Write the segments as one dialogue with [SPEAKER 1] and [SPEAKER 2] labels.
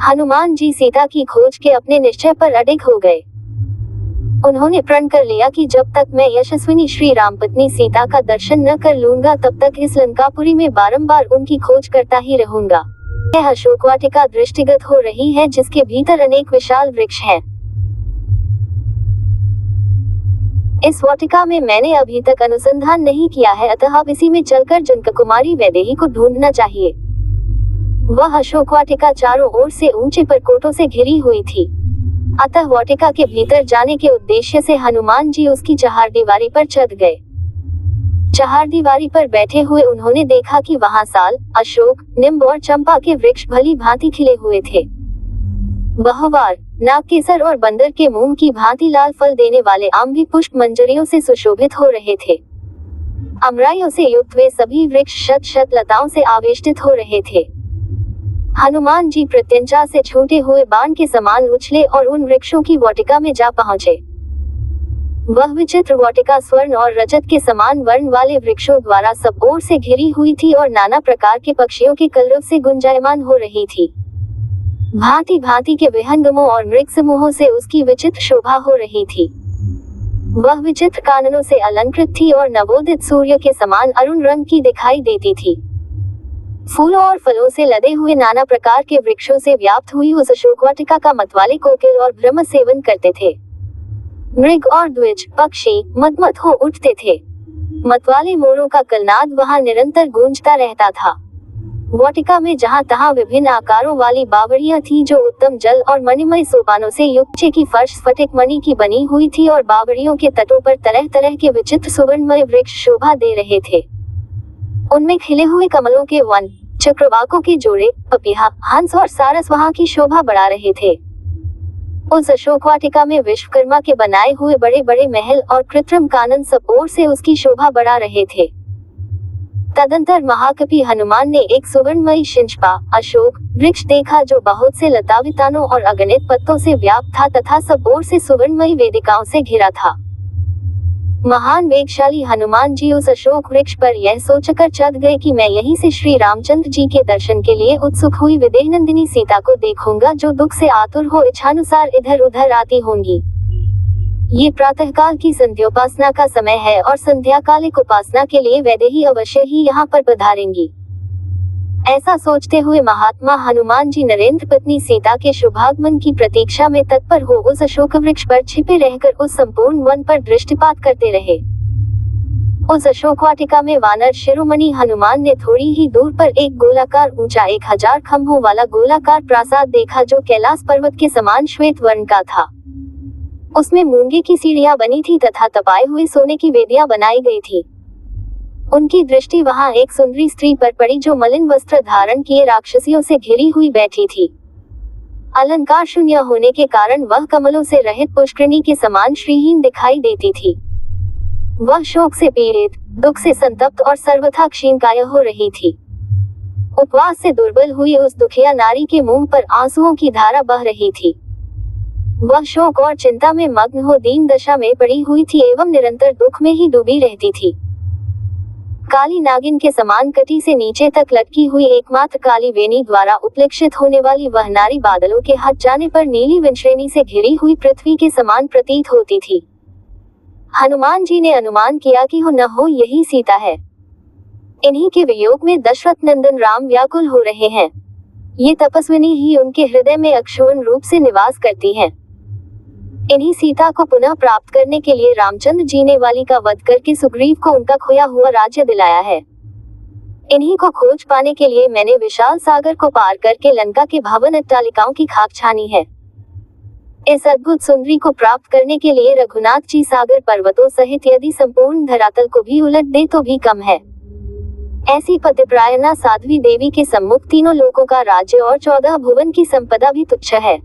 [SPEAKER 1] हनुमान जी सीता की खोज के अपने निश्चय पर अडिग हो गए। उन्होंने प्रण कर लिया कि जब तक मैं यशस्विनी श्री राम पत्नी सीता का दर्शन न कर लूंगा तब तक इस लंकापुरी में बारंबार उनकी खोज करता ही रहूंगा। यह अशोक वाटिका दृष्टिगत हो रही है जिसके भीतर अनेक विशाल वृक्ष हैं। इस वाटिका में मैंने अभी तक अनुसंधान नहीं किया है, अतः अब इसी में चलकर जनककुमारी वैदेही को ढूंढना चाहिए। वह अशोक वाटिका चारों ओर से ऊंचे परकोटों से घिरी हुई थी, अतः वाटिका के भीतर जाने के उद्देश्य से हनुमान जी उसकी चहारदीवारी पर चढ़ गए। चहारदीवारी पर बैठे हुए उन्होंने देखा कि वहां साल, अशोक, नीम और चंपा के वृक्ष भली भांति खिले हुए थे। बहुवार, नागकेसर और बंदर के मुंह की भांति लाल फल देने वाले आम भी पुष्प मंजरियों से सुशोभित हो रहे थे। अमराइयों से युक्त वे सभी वृक्ष शत शत लताओं से आवेष्टित हो रहे थे। हनुमान जी प्रत्यंचा से छूटे हुए बाण के समान उछले और उन वृक्षों की वाटिका में जा पहुंचे। वह विचित्र वाटिका स्वर्ण और रजत के समान वर्ण वाले वृक्षों द्वारा सब ओर से घिरी हुई थी और नाना प्रकार के पक्षियों के कलरव से गुंजायमान हो रही थी। भांति भांति के विहंगमों और मृग समूहों से उसकी विचित्र शोभा हो रही थी। वह विचित्र काननों से अलंकृत थी और नवोदित सूर्य के समान अरुण रंग की दिखाई देती थी। फूलों और फलों से लदे हुए नाना प्रकार के वृक्षों से व्याप्त हुई उस अशोक वाटिका का मतवाले कोकिल और भ्रम सेवन करते थे। मृग और द्विज पक्षी मदमद हो उठते थे। मतवाले मोरों का कलनाद वहां निरंतर गूंजता रहता था। वाटिका में जहां तहां विभिन्न आकारों वाली बावड़ियां थीं जो उत्तम जल और मणिमय सोपानों से युक्त की फर्श स्फटिक मणि की बनी हुई थी और बावड़ियों के तटों पर तरह तरह के विचित्र सुवर्णमय वृक्ष शोभा दे रहे थे। उनमें खिले हुए कमलों के वन, चक्रवाकों के जोड़े, पपीहा, हंस और सारस वहां की शोभा बढ़ा रहे थे। उस अशोक वाटिका में विश्वकर्मा के बनाए हुए बड़े बड़े महल और कृत्रिम कानन सब ओर से उसकी शोभा बढ़ा रहे थे। तदंतर महाकवि हनुमान ने एक सुवर्णमयी शिंशपा अशोक वृक्ष देखा जो बहुत से लतावितानों और अगणित पत्तों से व्याप्त था तथा सब ओर से सुवर्णमयी वेदिकाओं से घिरा था। महान वेगशाली हनुमान जी उस अशोक वृक्ष पर यह सोचकर चढ़ गए कि मैं यहीं से श्री रामचंद्र जी के दर्शन के लिए उत्सुक हुई विदेहनंदिनी सीता को देखूंगा जो दुख से आतुर हो इच्छानुसार इधर उधर आती होंगी। ये प्रातःकाल की संध्योपासना का समय है और संध्याकालिक उपासना के लिए वैदेही अवश्य ही यहाँ पर पधारेंगी। ऐसा सोचते हुए महात्मा हनुमान जी नरेंद्र पत्नी सीता के शुभागमन की प्रतीक्षा में तत्पर हो उस अशोक वृक्ष पर छिपे रहकर उस संपूर्ण वन पर दृष्टिपात करते रहे। उस अशोक वाटिका में वानर शिरोमणि हनुमान ने थोड़ी ही दूर पर एक गोलाकार ऊंचा 1000 खंभों वाला गोलाकार प्रासाद देखा जो कैलाश पर्वत के समान श्वेत वर्ण का था। उसमें मूंगे की सीढ़ियां बनी थी तथा तपाए हुए सोने की वेदियां बनाई गई थी। उनकी दृष्टि वहां एक सुंदरी स्त्री पर पड़ी जो मलिन वस्त्र धारण किए राक्षसियों से घिरी हुई बैठी थी। अलंकार शून्य होने के कारण वह कमलों से रहित पुष्करिणी के समान श्रीहीन दिखाई देती थी। वह शोक से पीड़ित, दुख से संतप्त और सर्वथा क्षीणकाय हो रही थी। उपवास से दुर्बल हुई उस दुखिया नारी के मुंह पर आंसुओं की धारा बह रही थी। वह शोक और चिंता में मग्न हो दीन दशा में पड़ी हुई थी एवं निरंतर दुख में ही डूबी रहती थी। काली नागिन के समान कटी से नीचे तक लटकी हुई एकमात्र काली वेणी द्वारा उपलक्षित होने वाली वह नारी बादलों के हट जाने पर नीली विंश्रेणी से घिरी हुई पृथ्वी के समान प्रतीत होती थी। हनुमान जी ने अनुमान किया कि हो न हो यही सीता है। इन्हीं के वियोग में दशरथ नंदन राम व्याकुल हो रहे हैं। ये तपस्विनी ही उनके हृदय में अक्षुण्ण रूप से निवास करती हैं। इन्हीं सीता को पुनः प्राप्त करने के लिए रामचंद्र जी ने वाली का वध करके सुग्रीव को उनका खोया हुआ राज्य दिलाया है। इन्हीं को खोज पाने के लिए मैंने विशाल सागर को पार करके लंका के भवन अट्टालिकाओं की खाक छानी है। इस अद्भुत सुंदरी को प्राप्त करने के लिए रघुनाथ जी सागर पर्वतों सहित यदि संपूर्ण धरातल को भी उलट दे तो भी कम है। ऐसी पतिप्रायणा साध्वी देवी के सम्मुख तीनों लोकों का राज्य और 14 भुवन की संपदा भी तुच्छ है।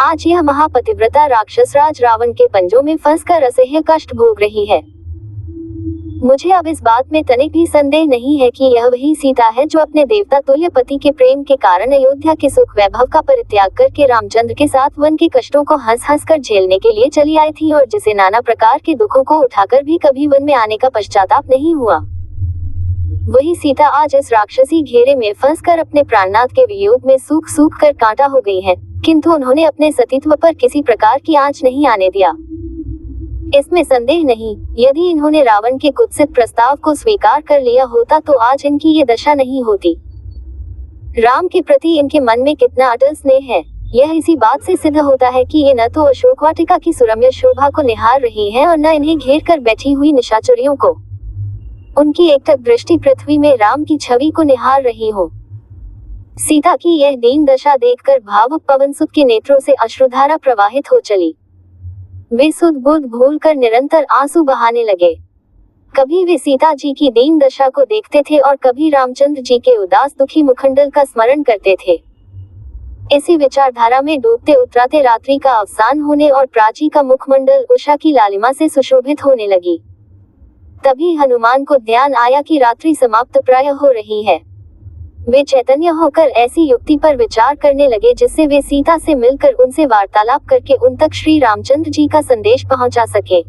[SPEAKER 1] आज यह महापतिव्रता राक्षस राज रावण के पंजों में फंसकर असह्य कष्ट भोग रही है। मुझे अब इस बात में तनिक भी संदेह नहीं है कि यह वही सीता है जो अपने देवता तुल्य पति के प्रेम के कारण अयोध्या के सुख वैभव का परित्याग करके रामचंद्र के साथ वन के कष्टों को हंस हंस कर झेलने के लिए चली आई थी और जिसे नाना प्रकार के दुखों को उठाकर भी कभी वन में आने का पश्चाताप नहीं हुआ। वही सीता आज इस राक्षसी घेरे में फंसकर अपने प्राणनाथ के वियोग में सूख सूख कर कांटा हो गई है, किंतु उन्होंने अपने सतीत्व पर किसी प्रकार की आंच नहीं आने दिया। इसमें संदेह नहीं, यदि इन्होंने रावण के कुत्सित प्रस्ताव को स्वीकार कर लिया होता तो आज इनकी ये दशा नहीं होती। राम के प्रति इनके मन में कितना अटल स्नेह है, यह इसी बात से सिद्ध होता है कि ये न तो अशोक वाटिका की सुरम्य शोभा को निहार रही हैं और न इन्हें घेर कर बैठी हुई निशाचरियों को। उनकी एकटक दृष्टि पृथ्वी में राम की छवि को निहार रही हो। सीता की यह दीन दशा देखकर भावुक पवनसुत के नेत्रों से अश्रुधारा प्रवाहित हो चली। वे सुध बुध भूलकर निरंतर आंसू बहाने लगे। कभी वे सीता जी की दीन दशा को देखते थे और कभी रामचंद्र जी के उदास दुखी मुखमंडल का स्मरण करते थे। इसी विचारधारा में डूबते उतराते रात्रि का अवसान होने और प्राची का मुखमंडल उषा की लालिमा से सुशोभित होने लगी। तभी हनुमान को ध्यान आया कि रात्रि समाप्त प्राय हो रही है। वे चैतन्य होकर ऐसी युक्ति पर विचार करने लगे जिससे वे सीता से मिलकर उनसे वार्तालाप करके उन तक श्री रामचंद्र जी का संदेश पहुंचा सके।